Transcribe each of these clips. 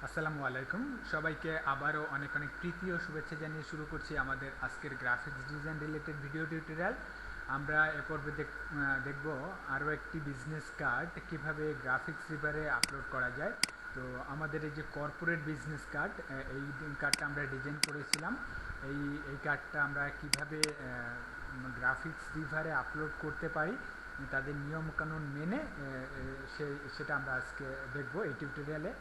আসসালামু আলাইকুম সবাইকে আবারও অনেক অনেক প্রীতি ও শুভেচ্ছা জানিয়ে শুরু করছি আমাদের আজকের graphics design related video tutorial. আমরা এ পর্বে দেখব আরও একটি বিজনেস কার্ড কিভাবে গ্রাফিক্স রিভারে আপলোড করা যায়। তো আমাদের এই যে কর্পোরেট বিজনেস কার্ড, এই কার্ডটা আমরা ডিজাইন করেছিলাম। এই কার্ডটা আমরা কিভাবে গ্রাফিক্স রিভারে আপলোড করতে পারি তাদের নিয়মকানুন মেনে, সেটা আমরা আজকে দেখব এই টিউটোরিয়ালে।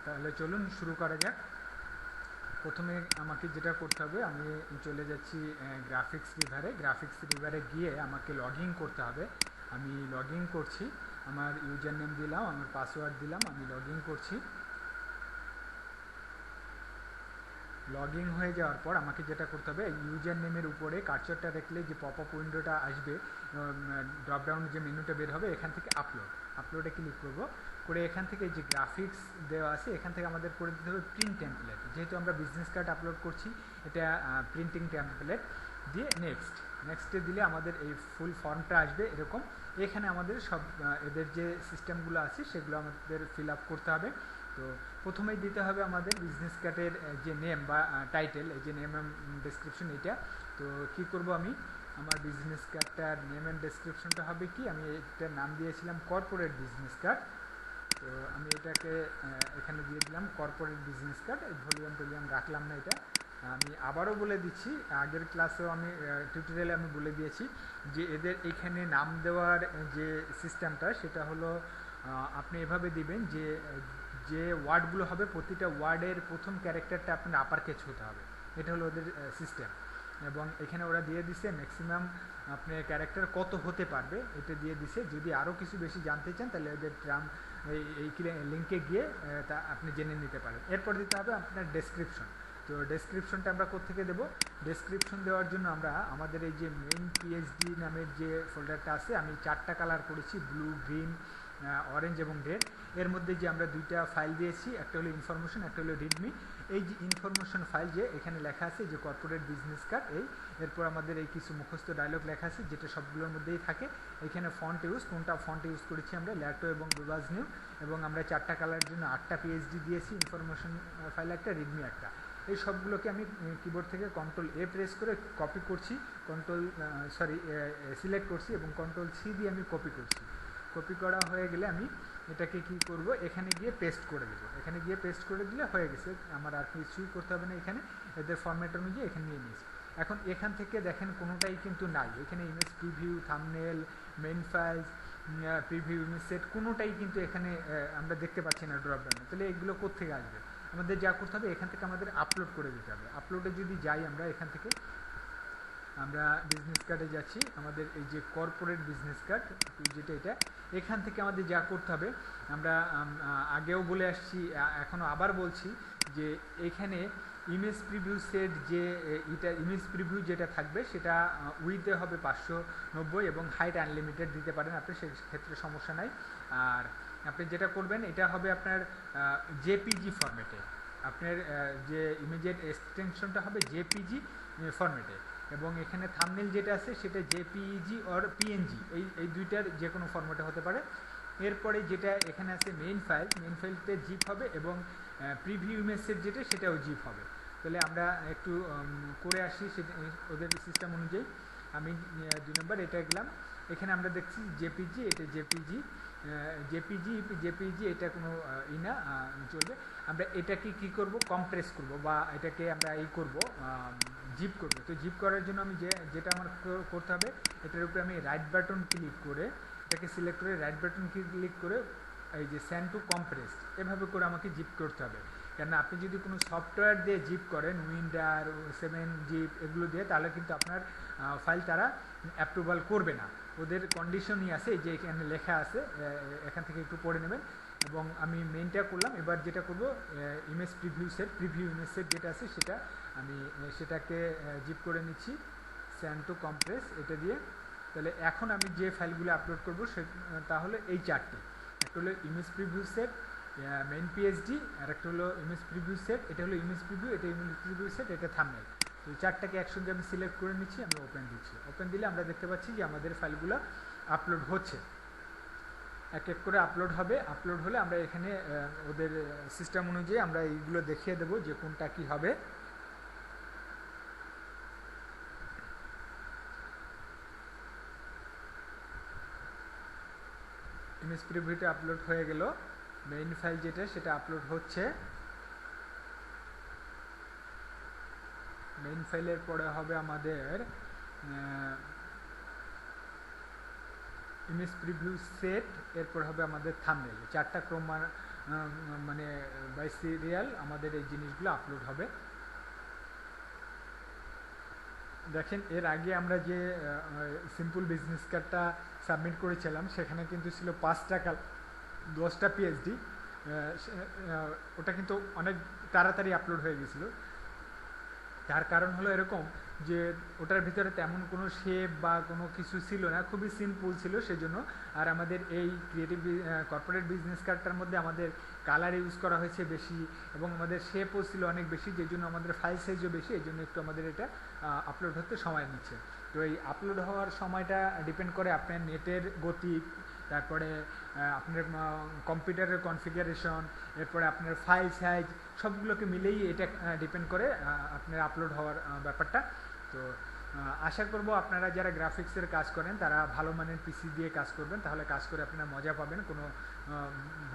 তাহলে চলুন শুরু করা যাক। প্রথমে আমাকে যেটা করতে হবে, আমি চলে যাচ্ছি গ্রাফিক্স রিভারে গিয়ে আমাকে লগ ইন করতে হবে। আমি লগ ইন করছি, আমার ইউজার নেম দিলাম, আমার পাসওয়ার্ড দিলাম, আমি লগ ইন করছি। লগ ইন হয়ে যাওয়ার পর আমাকে যেটা করতে হবে, ইউজার নেমের উপরে কার্সরটা রাখলে যে পপ আপ উইন্ডোটা আসবে, ড্রপডাউন যে মেনুটা বের হবে, এখান থেকে আপলোডে ক্লিক করব। করে এখান থেকে যে গ্রাফিক্স দেওয়া আছে এখান থেকে আমাদের করে দিতে হবে প্রিন্ট টেমপ্লেট। যেহেতু আমরা বিজনেস কার্ড আপলোড করছি, এটা প্রিন্টিং টেমপ্লেট দিয়ে নেক্সটে দিলে আমাদের এই ফুল ফর্মটা আসবে এরকম। এখানে আমাদের সব এদের যে সিস্টেমগুলো আছে সেগুলো আমাদের ফিল আপ করতে হবে। তো প্রথমেই দিতে হবে আমাদের বিজনেস কার্ডের যে নেম বা টাইটেল, এই যে নেম অ্যান্ড ডেসক্রিপশন এইটা। তো কি করব, আমি আমার বিজনেস কার্ডটার নেম অ্যান্ড ডেসক্রিপশনটা হবে কি, আমি এটার নাম দিয়েছিলাম কর্পোরেট বিজনেস কার্ড। তো আমি এটাকে এখানে দিয়ে দিলাম কর্পোরেট বিজনেস কার্ড। এই ভলিউম রাখলাম না এটা। আমি আবারও বলে দিচ্ছি, আগের ক্লাসেও আমি টিউটোরিয়ালে আমি বলে দিয়েছি যে এদের এখানে নাম দেওয়ার যে সিস্টেমটা সেটা হলো, আপনি এভাবে দিবেন যে যে ওয়ার্ডগুলো হবে প্রতিটা ওয়ার্ডের প্রথম ক্যারেক্টারটা আপনার আপার কেস হতে হবে। এটা হলো ওদের সিস্টেম। এবং এখানে ওরা দিয়ে দিছে ম্যাক্সিমাম আপনার ক্যারেক্টার কত হতে পারবে, এটা দিয়ে দিছে। যদি আরও কিছু বেশি জানতে চান তাহলে ওদের এই লিঙ্কে গিয়ে তা আপনি জেনে নিতে পারেন। এরপর দিতে হবে আপনার ডেসক্রিপশন। তো ডেসক্রিপশনটা আমরা কোত্থেকে দেবো? ডেসক্রিপশন দেওয়ার জন্য আমরা আমাদের এই যে মেইন পিএইচডি নামের যে ফোল্ডারটা আছে, আমি 4টা কালার করেছি, ব্লু, গ্রিন, অরেঞ্জ এবং রেড। এর মধ্যে যে আমরা 2টা ফাইল দিয়েছি, একটা হলো ইনফরমেশন, একটা হলো রিডমি। এই যে ইনফরমেশন ফাইল, যে এখানে লেখা আছে যে কর্পোরেট বিজনেস কার্ড, এরপর আমাদের এই কিছু মুখস্থ ডায়লগ লেখা আছে যেটা সবগুলোর মধ্যেই থাকে। এখানে ফন্ট কোনটা ফন্ট ইউজ করেছি আমরা, ল্যাটো এবং বিবাজ নিউ। এবং আমরা 4টা কালারের জন্য 8টা পিএইচডি দিয়েছি, ইনফরমেশন ফাইল একটা, রিডমি একটা। এই সবগুলোকে আমি কিবোর্ড থেকে কন্ট্রোল-A প্রেস করে কপি করছি, সিলেক্ট করছি এবং কন্ট্রোল-C দিয়ে আমি কপি করছি। কপি করা হয়ে গেলে আমি এটাকে কি করব, এখানে গিয়ে পেস্ট করে দেবো। এখানে গিয়ে পেস্ট করে দিলে হয়ে গেছে, আমার আর কিছুই করতে হবে না। এখানে এদের ফরম্যাট অনুযায়ী এখানে নিয়ে নিয়েছি। এখন এখান থেকে দেখেন কোনোটাই কিন্তু নাই, এখানে image preview, thumbnail, main files, preview image set, কোনোটাই কিন্তু এখানে আমরা দেখতে পাচ্ছি না ড্রপডাউনে। তাহলে এগুলো কোত্থেকে আসবে? আমাদের যা করতে হবে, এখান থেকে আমাদের আপলোড করে দিতে হবে। আপলোডে যদি যাই আমরা, এখান থেকে আমরা বিজনেস কার্ডে যাচ্ছি, আমাদের এই যে কর্পোরেট বিজনেস কার্ড যেটা, এটা এখান থেকে আমাদের যা করতে হবে, আমরা আগেও বলে আসছি, এখনও আবার বলছি যে এখানে ইমেজ প্রিভিউ সেট, যে এটা ইমেজ প্রিভিউ যেটা থাকবে সেটা উইথে হবে 590 এবং হাইট আনলিমিটেড দিতে পারেন আপনি, সেক্ষেত্রে সমস্যা নাই। আর আপনি যেটা করবেন, এটা হবে আপনার জেপিজি ফরম্যাটে। আপনার যে ইমেজের এক্সটেনশনটা হবে জেপিজি ফরম্যাটে। এবং এখানে থাম্বনেল যেটা আছে সেটা জেপিইজি অর পিএনজি, এই দুইটার যে কোনো ফরম্যাটে হতে পারে। এরপরে যেটা এখানে আছে মেইন ফাইলতে জিপ হবে এবং প্রিভিউ ইমেজ সেট যেটা, সেটাও জিপ হবে। তাহলে আমরা একটু করে আসি সেটা ওদের সিস্টেম অনুযায়ী। আমি 2 নম্বর এটা গেলাম, এখানে আমরা দেখছি জেপিজি, এটা জেপিজি এটা কোনো না চলবে। আমরা এটাকে কি করব, কম্প্রেস করব বা এটাকে আমরা করব, জিপ করব। তো জিপ করার জন্য আমি যেটা আমার করতে হবে, এটার উপরে আমি রাইট বাটন ক্লিক করে, এটাকে সিলেক্ট করে রাইট বাটন ক্লিক করে এই যে সেন্ড টু কম্প্রেস, এভাবে করে আমাকে জিপ করতে হবে। কেননা আপনি যদি কোনো সফটওয়্যার দিয়ে জিপ করেন, উইন্ডার 7 জিপ এগুলো দিয়ে, তাহলে কিন্তু আপনার ফাইল তারা অ্যাপ্রুভাল করবে না। ওদের কন্ডিশনই আছে, যে এখানে লেখা আছে, এখান থেকে একটু পড়ে নেবেন। এবং আমি মেইনটা করলাম। এবার যেটা করব, প্রিভিউ ইমেজ সেট যেটা আছে সেটা আমি সেটাকে জিপ করে নিচ্ছি, সেন্ড টু কম্প্রেস এটা দিয়ে। তাহলে এখন আমি যে ফাইলগুলো আপলোড করব তাহলে এই 4টি, একটা হলো image preview set, main PhD, আর একটা হলো ইমেজ প্রিভিউ সেট, এটা হলো ইমেজ প্রিভিউ, এটা ইমেজ প্রিভিউ সেট, এটা থাম্বনেল। তো এই 4টাকে একসঙ্গে আমি সিলেক্ট করে নিচ্ছি, আমি ওপেন দিচ্ছি। ওপেন দিলে আমরা দেখতে পাচ্ছি যে আমাদের ফাইলগুলো আপলোড হচ্ছে। এক এক করে আপলোড হবে। আপলোড হলে আমরা এখানে ওদের সিস্টেম অনুযায়ী আমরা এইগুলো দেখিয়ে দেবো যে কোনটা কি হবে। ইমেজ প্রিভিউটা আপলোড হয়ে গেল, মেইন ফাইল যেটা সেটা আপলোড হচ্ছে। মেইন ফাইলের পরে হবে আমাদের ইমেজ প্রিভিউ সেট, এরপর হবে আমাদের থাম্বনেল। 4টা ক্রম মানে বাই সিরিয়াল আমাদের এই জিনিসগুলো আপলোড হবে। দেখেন এর আগে আমরা যে সিম্পল বিজনেস কার্ডটা সাবমিট করেছিলাম সেখানে কিন্তু ছিল 5 টাকা 10টা পিএইচডি। ওটা কিন্তু অনেক তাড়াতাড়ি আপলোড হয়ে গেছিলো। তার কারণ হলো এরকম যে ওটার ভিতরে তেমন কোনো শেপ বা কোনো কিছু ছিল না, খুবই সিম্পল ছিল সেজন্য। আর আমাদের এই ক্রিয়েটিভ কর্পোরেট বিজনেস কার্ডটার মধ্যে আমাদের কালার ইউজ করা হয়েছে বেশি এবং আমাদের শেপও ছিল অনেক বেশি, যে জন্য আমাদের ফাইল সাইজও বেশি, এই জন্য একটু আমাদের এটা আপলোড হতে সময় নিচ্ছে। তো এই আপলোড হওয়ার সময়টা ডিপেন্ড করে আপনার নেটের গতি, তারপরে আপনার কম্পিউটারের কনফিগারেশন, এরপরে আপনার ফাইল সাইজ, সবগুলোকে মিলেই এটা ডিপেন্ড করে আপনার আপলোড হওয়ার ব্যাপারটা। তো আশা করব আপনারা যারা গ্রাফিক্সের কাজ করেন তারা ভালো মানের পিসি দিয়ে কাজ করবেন, তাহলে কাজ করে আপনারা মজা পাবেন, কোনো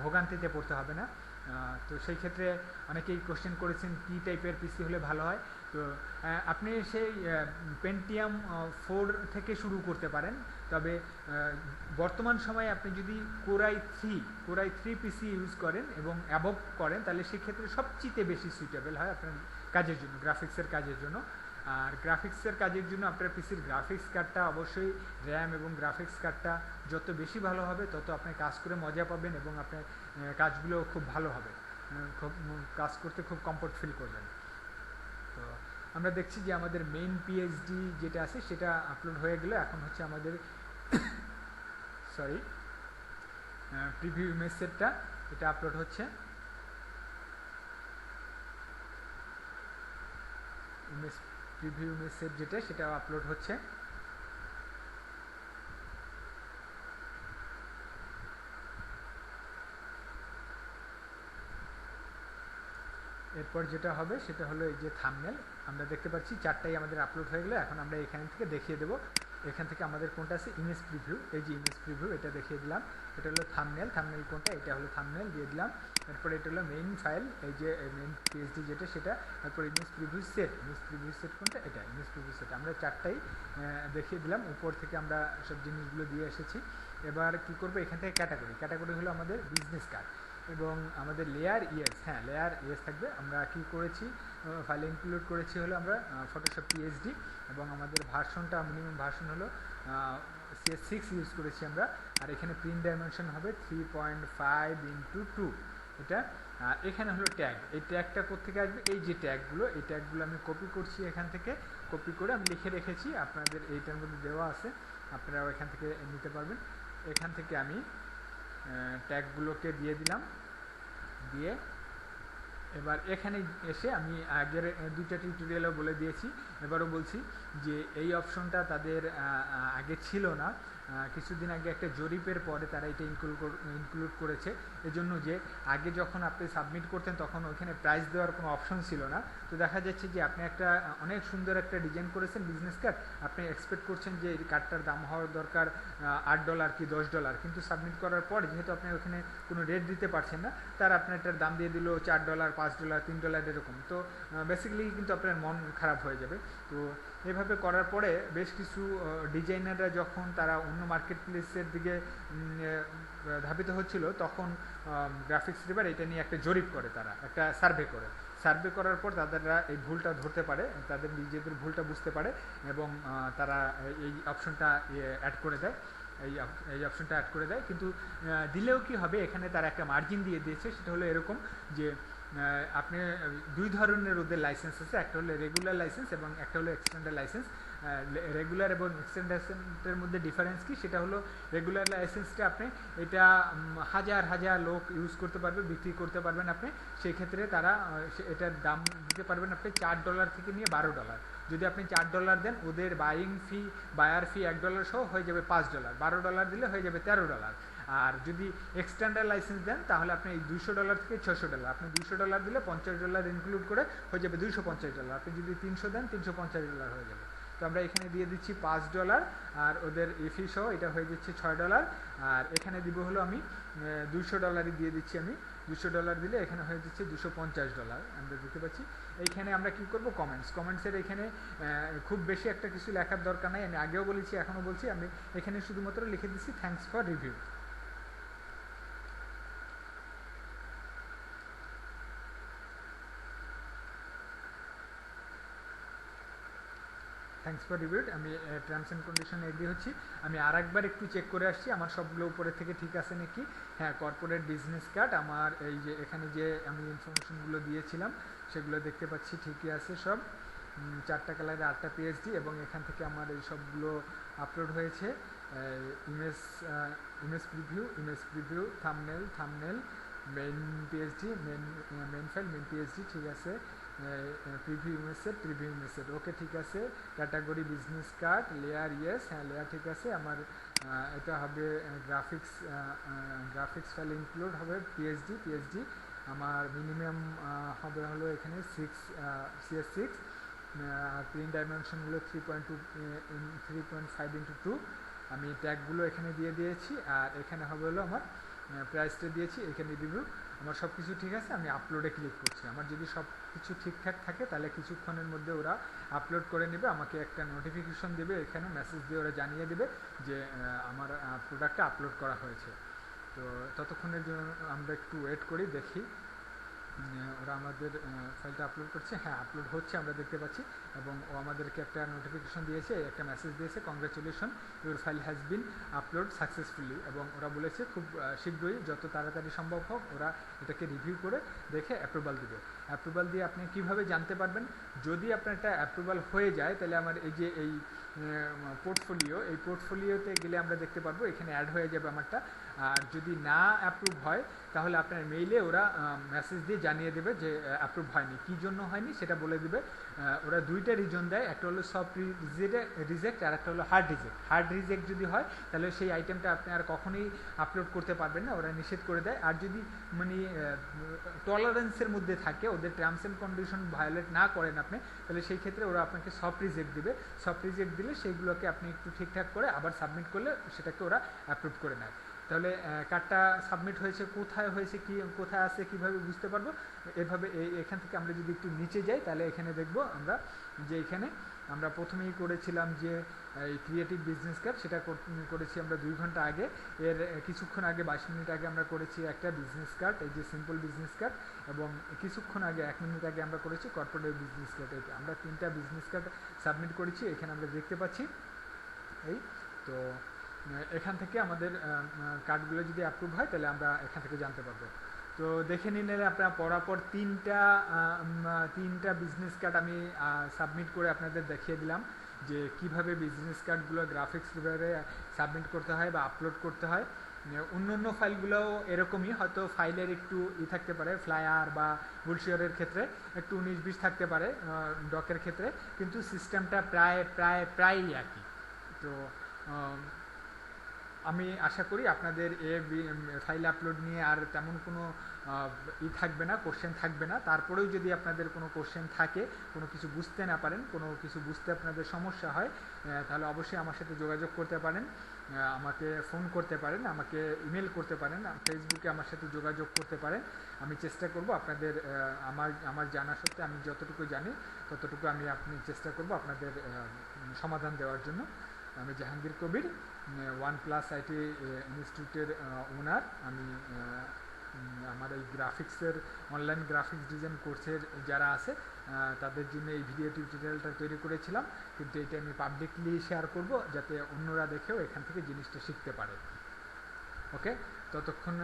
ভোগান্তিতে পড়তে হবে না। তো সেই ক্ষেত্রে অনেকেই কোশ্চেন করেছেন কী টাইপের পিসি হলে ভালো হয়। তো আপনি সেই পেন্টিয়াম 4 থেকে শুরু করতে পারেন, তবে বর্তমান সময়ে আপনি যদি কোরাই 3 পিসি ইউজ করেন এবং অ্যাবভ করেন তাহলে সেক্ষেত্রে সবচেয়ে বেশি সুইটেবল হয় আপনার কাজের জন্য, গ্রাফিক্সের কাজের জন্য। আর গ্রাফিক্সের কাজের জন্য আপনার পিসির গ্রাফিক্স কার্ডটা অবশ্যই, র্যাম এবং গ্রাফিক্স কার্ডটা যত বেশি ভালো হবে তত আপনি কাজ করে মজা পাবেন এবং আপনার কাজগুলো খুব ভালো হবে, খুব কাজ করতে খুব কমফোর্ট ফিল করবেন। তো আমরা দেখছি যে আমাদের মেইন পিএইচডি যেটা আছে সেটা আপলোড হয়ে গেল। এখন হচ্ছে আমাদের প্রিভিউ ইমেজ সেটটা, এটা আপলোড হচ্ছে। প্রিভিউ ইমেজ সেট যেটা সেটা আপলোড হচ্ছে। এরপর যেটা হবে সেটা হলো এই যে থাম্বনেল, আমরা দেখতে পাচ্ছি 4টাই আমাদের আপলোড হয়ে গেলো। এখন আমরা এখান থেকে দেখিয়ে দেবো, এখান থেকে আমাদের কোনটা আছে ইমেজ প্রিভিউ, এই যে ইমেজ প্রিভিউ এটা দেখিয়ে দিলাম। এটা হলো থাম্বনেল কোনটা, এটা হলো থাম্বনেল দিয়ে দিলাম। এরপর এটা হলো মেইন ফাইল, এই যে মেইন পিএইচডি যেটা সেটা। তারপর ইমেজ প্রিভিউ সেট কোনটা, এটা ইমেজ প্রিভিউ সেট। আমরা 4টাই দেখিয়ে দিলাম, উপর থেকে আমরা সব জিনিসগুলো দিয়ে এসেছি। এবার কি করবো, এখান থেকে ক্যাটাগরি হলো আমাদের বিজনেস কার্ড এবং আমাদের লেয়ার ইয়েস থাকবে। আমরা কি করেছি, ফাইলে ইনক্লুড করেছি হলো আমরা ফটোশপ পিএইচডি এবং আমাদের ভার্সনটা মিনিমাম ভার্সন হলো CS6 ইউজ করেছি আমরা। আর এখানে প্রিন্ট ডাইমেনশন হবে 3.5x2। এটা এখানে হলো ট্যাগ, এই ট্যাগটা কোত্থেকে আসবে, এই যে ট্যাগগুলো, এই ট্যাগগুলো আমি কপি করছি, এখান থেকে কপি করে আমি লিখে রেখেছি, আপনাদের এইটার মধ্যে দেওয়া আছে, আপনারাও এখান থেকে নিতে পারবেন। এখান থেকে আমি ট্যাগগুলোকে দিয়ে দিলাম, দিয়ে এবার এখানে এসে আমি আগের 2টা টিউটোরিয়ালও বলে দিয়েছি, এবারও বলছি যে এই অপশনটা তাদের আগে ছিল না, কিছুদিন আগে একটা জরিপের পরে তারা এটা ইনক্লুড করেছে। এজন্য যে আগে যখন আপনি সাবমিট করতেন তখন ওইখানে প্রাইস দেওয়ার কোনো অপশন ছিল না। তো দেখা যাচ্ছে যে আপনি একটা অনেক সুন্দর একটা ডিজাইন করেছেন বিজনেস কার্ড, আপনি এক্সপেক্ট করছেন যে এই কার্ডটার দাম হওয়ার দরকার $8 কি $10, কিন্তু সাবমিট করার পর যেহেতু আপনি ওখানে কোনো রেট দিতে পারছেন না, তার আপনার এটার দাম দিয়ে দিল $4, $5, $3 এরকম। তো বেসিক্যালি কিন্তু আপনার মন খারাপ হয়ে যাবে। তো এভাবে করার পরে বেশ কিছু ডিজাইনাররা যখন তারা অন্য মার্কেট প্লেসের দিকে ধাবিত হচ্ছিল তখন গ্রাফিক্স রিভার এটা নিয়ে একটা জরিপ করে, তারা একটা সার্ভে করার পর তাদেররা এই ভুলটা ধরতে পারে, তাদের নিজেদের ভুলটা বুঝতে পারে এবং তারা এই অপশনটা অ্যাড করে দেয়, এই অপশনটা অ্যাড করে দেয়। কিন্তু দিলেও কি হবে, এখানে তারা একটা মার্জিন দিয়ে দিয়েছে, সেটা হলো এরকম যে আপনি 2 ধরনের ওদের লাইসেন্স আছে, একটা হলো রেগুলার লাইসেন্স এবং একটা হলো এক্সটেন্ডেড লাইসেন্স। রেগুলার এবং এক্সটেন্ডের মধ্যে ডিফারেন্স কি, সেটা হলো রেগুলার লাইসেন্সটা আপনি এটা হাজার লোক ইউজ করতে পারবে, বিক্রি করতে পারবেন আপনি, সেই ক্ষেত্রে তারা এটার দাম দিতে পারবেন আপনি $4 থেকে নিয়ে $12। যদি আপনি $4 দেন, ওদের বায়ার ফি $1 সহ হয়ে যাবে $5, $12 দিলে হয়ে যাবে $13। আর যদি এক্সটেন্ডার লাইসেন্স দেন তাহলে আপনি এই $200 থেকে $600, আপনি $200 দিলে $50 ইনক্লুড করে হয়ে যাবে $250, আপনি যদি 300 দেন $350 হয়ে যাবে। তো আমরা এখানে দিয়ে দিচ্ছি $5 আর ওদের ফি সহ এটা হয়ে যাচ্ছে $6, আর এখানে দিব হলো আমি $200 দিয়ে দিচ্ছি, আমি $200 দিলে এখানে হয়ে যাচ্ছে $250 আমরা দিতে পারছি। এইখানে আমরা কি করব, কমেন্টসের এখানে খুব বেশি একটা কিছু লেখার দরকার নাই, আমি আগেও বলেছি এখনও বলছি, আমি এখানে শুধুমাত্র লিখে দিচ্ছি thanks for review. Thanks for reviewed, আমি টার্মস অ্যান্ড কন্ডিশন এগ্রি হচ্ছি। আমি আর একবার একটু চেক করে আসছি আমার সবগুলো উপরে থেকে ঠিক আছে নাকি। হ্যাঁ, কর্পোরেট বিজনেস কার্ড আমার এই যে এখানে যে আমি ইনফরমেশনগুলো দিয়েছিলাম সেগুলো দেখতে পাচ্ছি ঠিকই আছে সব, 4টা কালারে 8টা পিএইচডি, এবং এখান থেকে আমার এই সবগুলো আপলোড হয়েছে। Image preview, thumbnail, main PhD, main file, main PhD, ঠিক আছে। প্রিভিউ ইমেজ সেট, ওকে ঠিক আছে। Category business card, layer yes, হ্যাঁ লেয়ার ঠিক আছে। আমার এটা হবে গ্রাফিক্স ফাইল ইনক্লুড হবে পিএইচডি। আমার মিনিমাম হবে হলো এখানে 6 CS6, আর প্রিন্ট ডাইমেনশনগুলো 3.5x2। আমি ট্যাগগুলো এখানে দিয়ে দিয়েছি, আর এখানে হবে হলো আমার প্রাইসটা দিয়েছি, এখানে রিভিউ, আমার সব কিছু ঠিক আছে। আমি আপলোডে ক্লিক করছি। আমার যদি সব কিছু ঠিকঠাক থাকে তাহলে কিছুক্ষণের মধ্যে ওরা আপলোড করে নেবে, আমাকে একটা নোটিফিকেশন দেবে, এখানে মেসেজ দিয়ে ওরা জানিয়ে দেবে যে আমার প্রোডাক্টটা আপলোড করা হয়েছে। তো ততক্ষণের জন্য আমরা একটু ওয়েট করি, দেখি ওরা আমাদের ফাইলটা আপলোড করছে। হ্যাঁ, আপলোড হচ্ছে আমরা দেখতে পাচ্ছি, এবং ও আমাদেরকে একটা নোটিফিকেশন দিয়েছে, একটা মেসেজ দিয়েছে, congratulation your file has been upload successfully, এবং ওরা বলেছে খুব শীঘ্রই যত তাড়াতাড়ি সম্ভব হোক ওরা এটাকে রিভিউ করে দেখে অ্যাপ্রুভাল দিবে। অ্যাপ্রুভাল দিয়ে আপনি কিভাবে জানতে পারবেন, যদি আপনার একটা অ্যাপ্রুভাল হয়ে যায় তাহলে আমার এই যে এই পোর্টফোলিও, এই পোর্টফোলিওতে গেলে আমরা দেখতে পারবো এখানে অ্যাড হয়ে যাবে আমারটা। আর যদি না অ্যাপ্রুভ হয় তাহলে আপনার মেইলে ওরা মেসেজ দিয়ে জানিয়ে দেবে যে অ্যাপ্রুভ হয়নি, কী জন্য হয়নি সেটা বলে দেবে। ওরা 2টা রিজন দেয়, একটা হলো সফট রিজেক্ট আর একটা হলো হার্ড রিজেক্ট যদি হয় তাহলে সেই আইটেমটা আপনি আর কখনোই আপলোড করতে পারবেন না, ওরা নিষেধ করে দেয়। আর যদি মানে টলারেন্সের মধ্যে থাকে, ওদের টার্মস অ্যান্ড কন্ডিশন ভায়োলেট না করেন আপনি, তাহলে সেই ক্ষেত্রে ওরা আপনাকে সফট রিজেক্ট দিবে। সফট রিজেক্ট দিলে সেইগুলোকে আপনি একটু ঠিকঠাক করে আবার সাবমিট করলে সেটাকে ওরা অ্যাপ্রুভ করে নেয়। তাহলে কার্ডটা সাবমিট হয়েছে, কোথায় হয়েছে, কি কোথায় আছে, কিভাবে বুঝতে পারবো, এভাবে এখান থেকে আমরা যদি একটু নিচে যাই তাহলে এখানে দেখব আমরা যে এখানে আমরা প্রথমেই করেছিলাম যে এই ক্রিয়েটিভ বিজনেস কার্ড, সেটা করেছি আমরা 2 ঘন্টা আগে। এর কিছুক্ষণ আগে 22 মিনিট আগে আমরা করেছি একটা বিজনেস কার্ড, এই যে সিম্পল বিজনেস কার্ড, এবং কিছুক্ষণ আগে 1 মিনিট আগে আমরা করেছি কর্পোরেট বিজনেস কার্ড। এই আমরা 3টা বিজনেস কার্ড সাবমিট করেছি, এখানে আমরা দেখতে পাচ্ছি। এই তো এখান থেকে আমাদের কার্ডগুলো যদি অ্যাপ্রুভ হয় তাহলে আমরা এখান থেকে জানতে পারবো। তো দেখে নিলে আপনারা পরাপর 3টা বিজনেস কার্ড আমি সাবমিট করে আপনাদের দেখিয়ে দিলাম যে কিভাবে বিজনেস কার্ডগুলো গ্রাফিক্স রিভারে সাবমিট করতে হয় বা আপলোড করতে হয়। অন্য ফাইলগুলোও এরকমই, হয়তো ফাইলের একটু থাকতে পারে, ফ্লায়ার বা বুলশিয়ারের ক্ষেত্রে একটু 19-20 থাকতে পারে, ডকের ক্ষেত্রে, কিন্তু সিস্টেমটা প্রায়ই একই। তো আমি আশা করি আপনাদের ফাইল আপলোড নিয়ে আর তেমন কোনো থাকবে না, কোশ্চেন থাকবে না। তারপরেও যদি আপনাদের কোনো কোশ্চেন থাকে, কোনো কিছু বুঝতে না পারেন, কোনো কিছু বুঝতে আপনাদের সমস্যা হয়, তাহলে অবশ্যই আমার সাথে যোগাযোগ করতে পারেন, আমাকে ফোন করতে পারেন, আমাকে ইমেল করতে পারেন, ফেসবুকে আমার সাথে যোগাযোগ করতে পারেন। আমি চেষ্টা করব আপনাদের আমার জানা সত্ত্বে আমি যতটুকু জানি ততটুকু আমি চেষ্টা করব আপনাদের সমাধান দেওয়ার জন্য। আমি জাহাঙ্গীর কবির, OnePlus IT ইনস্টিটিউটের ওনার। আমি আমার এই গ্রাফিক্সের অনলাইন গ্রাফিক্স ডিজাইন কোর্সের যারা আছে তাদের জন্য এই ভিডিও টিউটোরিয়ালটা তৈরি করেছিলাম, কিন্তু এটা আমি পাবলিকলি শেয়ার করব যাতে অন্যরা দেখেও এখান থেকে জিনিসটা শিখতে পারে। ওকে, ততক্ষণ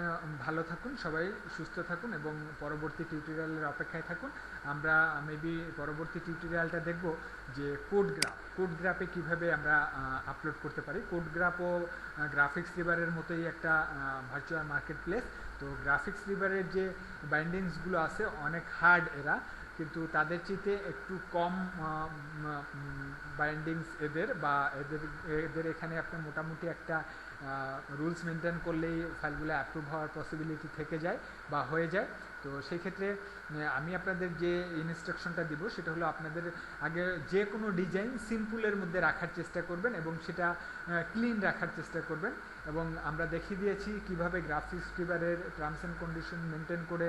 ভালো থাকুন, সবাই সুস্থ থাকুন এবং পরবর্তী টিউটোরিয়ালের অপেক্ষায় থাকুন। আমরা মেবি পরবর্তী টিউটোরিয়ালটা দেখব যে কোড গ্রাফে কীভাবে আমরা আপলোড করতে পারি। কোড গ্রাফও গ্রাফিক্স রিভারের মতোই একটা ভার্চুয়াল মার্কেট প্লেস। তো গ্রাফিক্স রিভারের যে বাইন্ডিংসগুলো আছে অনেক হার্ড এরা, কিন্তু তাদের চেয়ে একটু কম বাইন্ডিংস এদের, বা এদের এখানে আপনি মোটামুটি একটা রুলস মেনটেন করলেই ফাইলগুলো অ্যাপ্রুভ হওয়ার পসিবিলিটি থেকে যায় বা হয়ে যায়। তো সেই ক্ষেত্রে আমি আপনাদের যে ইনস্ট্রাকশনটা দিব সেটা হলো আপনাদের আগে যে কোনো ডিজাইন সিম্পলের মধ্যে রাখার চেষ্টা করবেন এবং সেটা ক্লিন রাখার চেষ্টা করবেন। এবং আমরা দেখিয়ে দিয়েছি কিভাবে গ্রাফিক্স ডিজাইনের টার্মস অ্যান্ড কন্ডিশন মেনটেন করে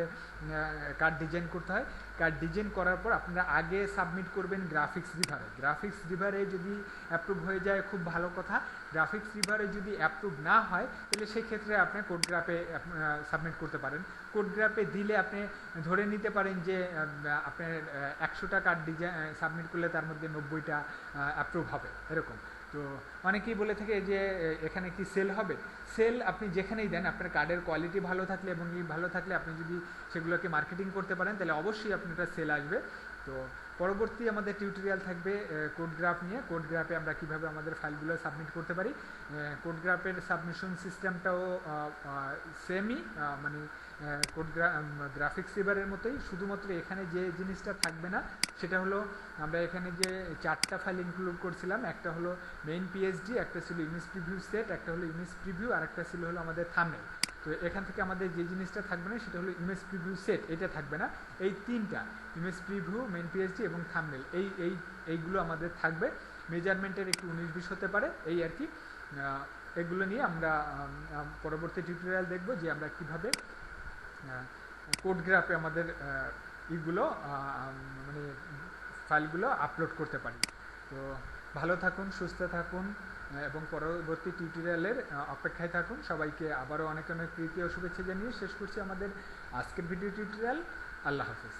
কার্ড ডিজাইন করতে হয়। কার্ড ডিজাইন করার পর আপনারা আগে সাবমিট করবেন গ্রাফিক্স রিভারে। গ্রাফিক্স রিভারে যদি অ্যাপ্রুভ হয়ে যায় খুব ভালো কথা, গ্রাফিক্স রিভারে যদি অ্যাপ্রুভ না হয় তাহলে সেই ক্ষেত্রে আপনি কোডগ্রাফে সাবমিট করতে পারেন। কোডগ্রাফে দিলে আপনি ধরে নিতে পারেন যে আপনার 100টা কার্ড ডিজাইন সাবমিট করলে তার মধ্যে 90টা অ্যাপ্রুভ হবে এরকম। তো অনেকেই বলে থাকে যে এখানে কি সেল হবে। সেল আপনি যেখানেই দেন আপনার কার্ডের কোয়ালিটি ভালো থাকলে এবং ভালো থাকলে আপনি যদি সেগুলোকে মার্কেটিং করতে পারেন তাহলে অবশ্যই আপনার সেল আসবে। তো পরবর্তী আমাদের টিউটোরিয়াল থাকবে কোডগ্রাফ নিয়ে। কোডগ্রাফে আমরা কিভাবে আমাদের ফাইলগুলো সাবমিট করতে পারি। কোডগ্রাফের সাবমিশন সিস্টেমটাও সেমই, মানে গ্রাফিক্স রিভারের মতোই, শুধুমাত্র এখানে যে জিনিসটা থাকবে না সেটা হলো আমরা এখানে যে 4টা ফাইল ইনক্লুড করছিলাম, একটা হলো মেইন পিএসডি, একটা ছিল ইমেজ প্রিভিউ সেট, একটা হলো ইমেজ প্রিভিউ, আর একটা ছিল হলো আমাদের থাম্বনেল। তো এখান থেকে আমাদের যে জিনিসটা থাকবে না সেটা হলো ইমেজ প্রিভিউ সেট, এটা থাকবে না। এই 3টা ইমেজ প্রিভিউ, মেইন পিএসডি এবং থাম্বনেল এইগুলো আমাদের থাকবে। মেজারমেন্টের একটু 19-20 হতে পারে এই আর কি। এগুলো নিয়ে আমরা পরবর্তী টিউটোরিয়াল দেখব যে আমরা কিভাবে কোডগ্রাফে আমাদের এইগুলো মানে ফাইলগুলো আপলোড করতে পারি। তো ভালো থাকুন, সুস্থ থাকুন এবং পরবর্তী টিউটোরিয়ালের অপেক্ষায় থাকুন। সবাইকে আবারও অনেক অনেক প্রীতি ও শুভেচ্ছা জানিয়ে শেষ করছি আমাদের আজকের ভিডিও টিউটোরিয়াল। আল্লাহ হাফেজ।